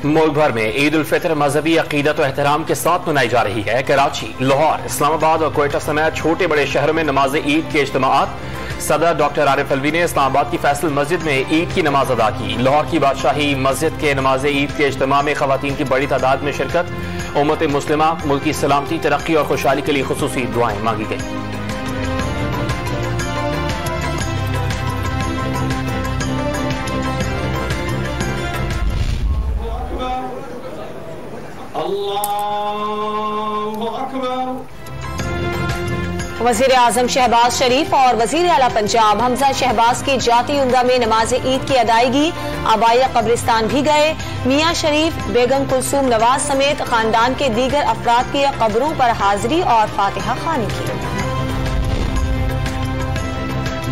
मुल्क भर में ईद उल फितर मजहबी अकीदत और एहतराम के साथ मनाई जा रही है। कराची, लाहौर, इस्लामाबाद और क्वेटा समेत छोटे बड़े शहरों में नमाज ईद के इज्तिमात। सदर डॉक्टर आरिफ अलवी ने इस्लामाबाद की फैसल मस्जिद में ईद की नमाज अदा की। लाहौर की बादशाही मस्जिद के नमाज ईद के इज्तिमा में खवातीन की बड़ी तादाद में शिरकत। उम्मत मुस्लिमा मुल्क की सलामती, तरक्की और खुशहाली के लिए खुसूसी दुआएं मांगी गई। वज़ीर आज़म शहबाज शरीफ और वज़ीर आला पंजाब हमजा शहबाज की जाती उम्रा में नमाज ईद की अदायगी। आबाया कब्रिस्तान भी गए। मियाँ शरीफ, बेगम कुलसूम नवाज समेत खानदान के दीगर अफराद की कब्रों पर हाजिरी और फातिहा खानी की।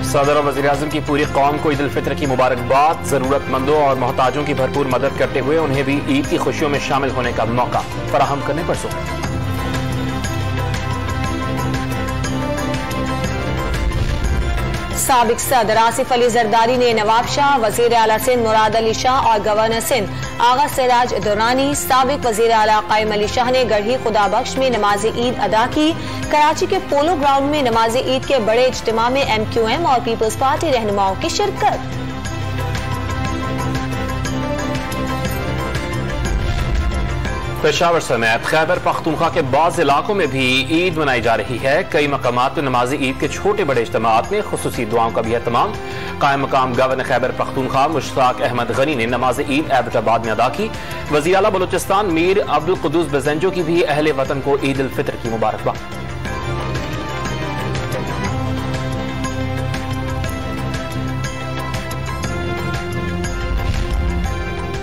सदर और वज़ीर आज़म की पूरी कौम को ईद उल फितर की मुबारकबाद। जरूरतमंदों और मोहताजों की भरपूर मदद करते हुए उन्हें भी ईद की खुशियों में शामिल होने का मौका फराहम करने पर जोर। साबिक सदर आसिफ अली जरदारी ने नवाब शाह, वजीर आला सिंध मुराद अली शाह और गवर्नर सिंध आगा सिराज दुरानी, साबिक वजीर आला कायम अली शाह ने गढ़ी खुदा बख्श में नमाज ईद अदा की। कराची के पोलो ग्राउंड में नमाज ईद के बड़े इज्तिमा में MQM और पीपल्स पार्टी रहनुमाओं की शिरकत। पेशावर समेत खैबर पख्तूनख्वा के बाज़ इलाकों में भी ईद मनाई जा रही है। कई मकामात में नमाज ईद के छोटे बड़े इज्तिमात में खुसूसी दुआओं का भी एहतमाम। कायम मकाम गवर्नर खैबर पख्तूनख्वा मुश्ताक अहमद गनी ने नमाज ईद एबटाबाद में अदा की। वज़ीर आला बलूचिस्तान मीर अब्दुल कुद्दूस बेज़ंजो की भी अहले वतन को ईद उल फितर की मुबारकबाद।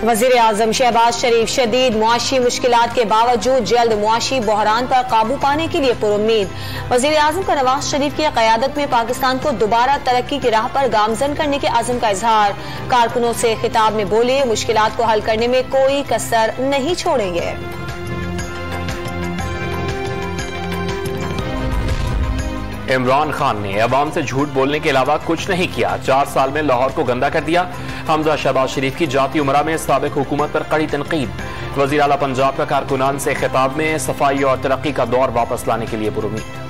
वज़ीर आज़म शहबाज शरीफ शदीद मुआशी मुश्किलात के बावजूद जल्द मुआशी बहरान पर काबू पाने के लिए पुरुम्मीद। वज़ीर आज़म का नवाज शरीफ की क़यादत में पाकिस्तान को दोबारा तरक्की की राह पर गामजन करने के आज़म का इजहार। कारकुनों से खिताब में बोले, मुश्किलात को हल करने में कोई कसर नहीं छोड़ेंगे। इमरान खान ने अवाम से झूठ बोलने के अलावा कुछ नहीं किया। 4 साल में लाहौर को गंदा कर दिया। हमजा शहबाज शरीफ की जाती उमरा में साबिक हुकूमत पर कड़ी तनकीद। वज़ीर आला पंजाब का कारकुनान से खिताब में सफाई और तरक्की का दौर वापस लाने के लिए पुरुम्मीद।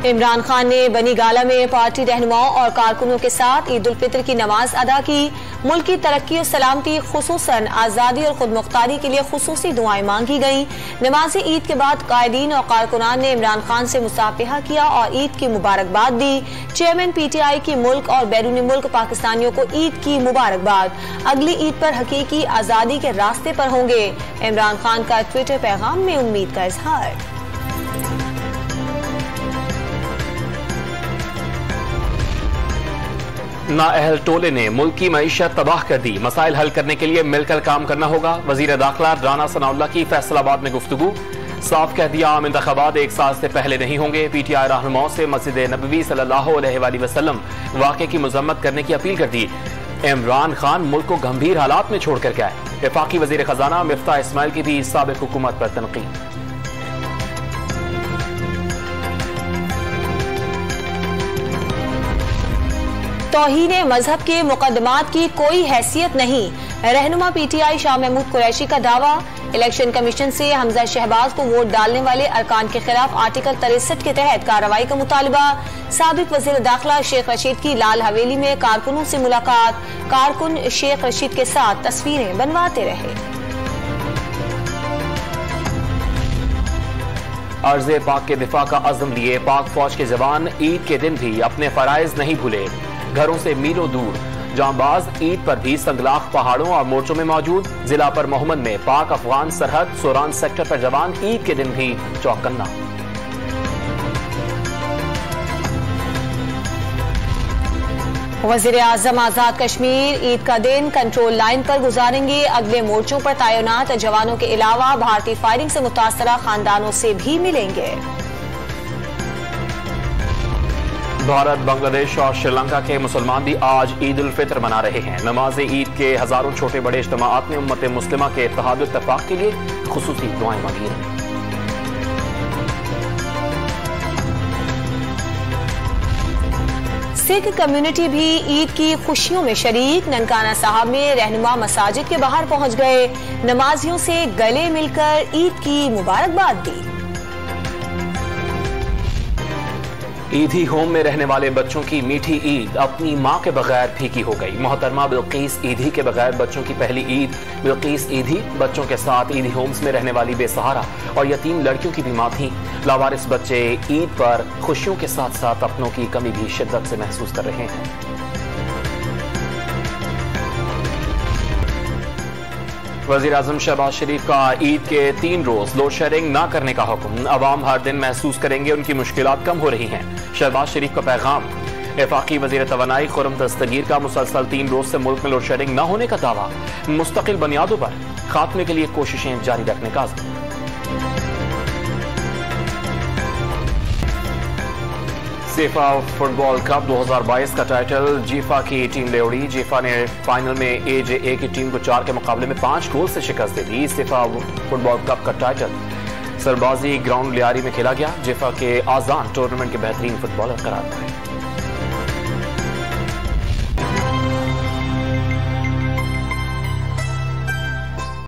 इमरान खान ने बनी गाला में पार्टी रहनुमाओं और कारकुनों के साथ ईद उल फितर की नमाज अदा की। मुल्क की तरक्की और सलामती, खुसूसन आज़ादी और खुदमुख्तारी के लिए खुसूसी दुआएं मांगी गईं। नमाज ईद के बाद कायदीन और कारकुनान ने इमरान खान से मुसाफिहा किया और ईद की मुबारकबाद दी। चेयरमैन PTI की मुल्क और बैरून मुल्क पाकिस्तानियों को ईद की मुबारकबाद। अगली ईद पर हकीकी आज़ादी के रास्ते पर होंगे। इमरान खान का ट्विटर पैगाम में उम्मीद का इजहार। नाअहल टोले ने मुल्क की मईशत तबाह कर दी। मसाइल हल करने के लिए मिलकर काम करना होगा। वजीर दाखिला राना सनाउल्लाह की फैसलाबाद में गुफ्तगू। साफ कह दिया, आम इंतखाबात 1 साल से पहले नहीं होंगे। PTI रहनुमाओं से मस्जिद नबवी सल्लल्लाहु अलैहि वसल्लम वाक़े की मजम्मत करने की अपील कर दी। इमरान खान मुल्क को गंभीर हालात में छोड़ कर गए। वफाकी वजीर खजाना मिफ्ताह इस्माइल की भी साबिक हुकूमत पर तनकीद। तौहीन मजहब के मुकदमात की कोई हैसियत नहीं। रहनुमा PTI शाह महमूद कुरैशी का दावा। इलेक्शन कमीशन से हमजा शहबाज को वोट डालने वाले अरकान के खिलाफ आर्टिकल 63 के तहत कार्रवाई का मुतालबा। साबिक वजीर दाखिला शेख रशीद की लाल हवेली में कारकुनों से मुलाकात। कारकुन शेख रशीद के साथ तस्वीरें बनवाते रहे। अर्ज़े पाक के दिफा का अज़्म लिए पाक फौज के जवान ईद के दिन भी अपने फराइज नहीं भूले। घरों से मीलों दूर जांबाज ईद पर भी संगलाख पहाड़ों और मोर्चों में मौजूद। जिला पर मोहम्मद में पाक अफगान सरहद सोरान सेक्टर पर जवान ईद के दिन भी चौकन्ना। वज़ीर आज़म आजाद कश्मीर ईद का दिन कंट्रोल लाइन पर गुजारेंगे। अगले मोर्चों पर तैनात जवानों के अलावा भारतीय फायरिंग से मुतासरा खानदानों से भी मिलेंगे। भारत, बांग्लादेश और श्रीलंका के मुसलमान भी आज ईद उल फितर मना रहे हैं। नमाज ईद के हजारों छोटे बड़े इज्तिमात में उम्मत मुस्लिमा के इत्तेहाद और इत्तेफाक के लिए खुसूसी दुआएं मांगी हैं। सिख कम्युनिटी भी ईद की खुशियों में शरीक। ननकाना साहब में रहनुमा मसाजिद के बाहर पहुंच गए, नमाजियों से गले मिलकर ईद की मुबारकबाद दी। ईदी होम में रहने वाले बच्चों की मीठी ईद अपनी मां के बगैर फीकी हो गई। मोहतरमा बिल्किस ईदी के बगैर बच्चों की पहली ईद। बिल्किस ईदी बच्चों के साथ ईदी होम्स में रहने वाली बेसहारा और यतीम लड़कियों की भी मां थी। लावारिस बच्चे ईद पर खुशियों के साथ साथ अपनों की कमी भी शिद्दत से महसूस कर रहे हैं। वज़ीर आज़म शहबाज शरीफ का ईद के 3 रोज लोड शेडिंग न करने का हुक्म। अवाम हर दिन महसूस करेंगे उनकी मुश्किलात कम हो रही हैं। शहबाज शरीफ का पैगाम। वफाकी वज़ीर तवानाई खुर्रम दस्तगीर का मुसलसल 3 रोज से मुल्क में लोड शेडिंग न होने का दावा। मुस्तकिल बुनियादों पर खात्मे के लिए कोशिशें जारी रखने का आज़म। सेफा फुटबॉल कप 2022 का टाइटल जीफा की टीम ले उड़ी। जीफा ने फाइनल में AJA की टीम को 4 के मुकाबले में 5 गोल से शिकस्त दे दी। सेफा फुटबॉल कप का टाइटल सरबाजी ग्राउंड लियारी में खेला गया। जीफा के आजान टूर्नामेंट के बेहतरीन फुटबॉलर करार पाए।